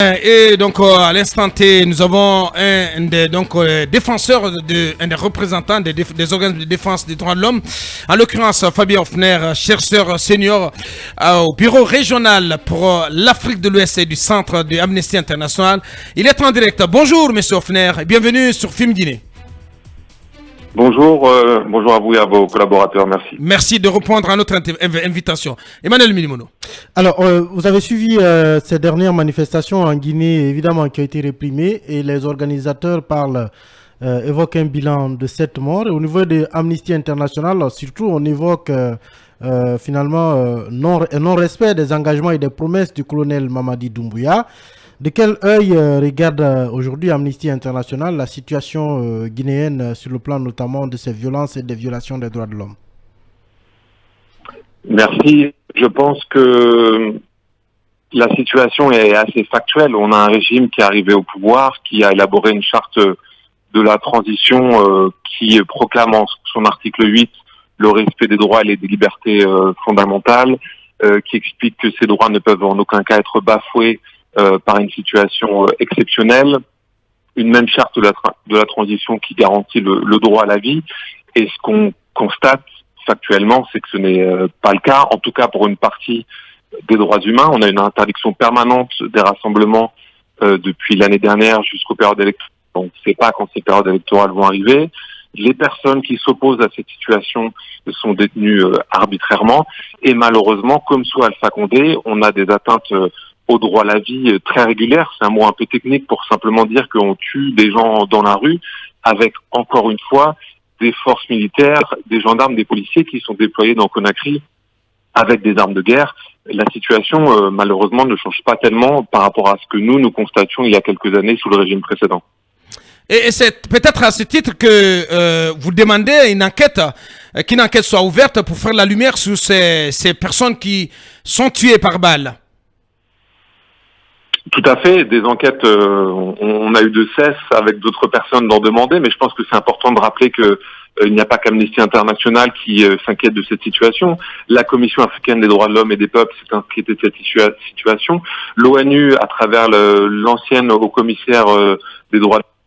Et donc à l'instant T, nous avons un des défenseurs, un des représentants des organes de défense des droits de l'homme, en l'occurrence Fabien Hoffner, chercheur senior au bureau régional pour l'Afrique de l'Ouest et du centre de Amnesty International. Il est en direct. Bonjour Monsieur Hoffner et bienvenue sur Film Guinée. Bonjour, bonjour à vous et à vos collaborateurs, merci. Merci de répondre à notre invitation. Emmanuel Milimono. Alors, vous avez suivi ces dernières manifestations en Guinée, évidemment, qui ont été réprimées, et les organisateurs évoquent un bilan de 7 morts. Et au niveau de Amnesty International, surtout, on évoque finalement un non-respect des engagements et des promesses du colonel Mamadi Doumbouya. De quel œil regarde aujourd'hui Amnesty International la situation guinéenne sur le plan notamment de ces violences et des violations des droits de l'homme? Merci. Je pense que la situation est assez factuelle. On a un régime qui est arrivé au pouvoir, qui a élaboré une charte de la transition qui proclame en son article 8 le respect des droits et des libertés fondamentales, qui explique que ces droits ne peuvent en aucun cas être bafoués par une situation exceptionnelle, une même charte de la transition qui garantit le droit à la vie. Et ce qu'on constate factuellement, c'est que ce n'est pas le cas, en tout cas pour une partie des droits humains. On a une interdiction permanente des rassemblements depuis l'année dernière jusqu'aux périodes électorales. On ne sait pas quand ces périodes électorales vont arriver. Les personnes qui s'opposent à cette situation sont détenues arbitrairement. Et malheureusement, comme sous Alpha Condé, on a des atteintes au droit à la vie très régulières. C'est un mot un peu technique pour simplement dire qu'on tue des gens dans la rue avec, encore une fois, des forces militaires, des gendarmes, des policiers qui sont déployés dans Conakry avec des armes de guerre. La situation, malheureusement, ne change pas tellement par rapport à ce que nous constations il y a quelques années sous le régime précédent. Et c'est peut-être à ce titre que vous demandez qu'une enquête soit ouverte pour faire la lumière sur ces personnes qui sont tuées par balle. Tout à fait. Des enquêtes, on a eu de cesse avec d'autres personnes d'en demander, mais je pense que c'est important de rappeler que il n'y a pas qu'Amnesty International qui s'inquiète de cette situation. La Commission africaine des droits de l'homme et des peuples s'est inquiétée de cette situation. L'ONU, à travers l'ancienne haut-commissaire des droits de l'homme,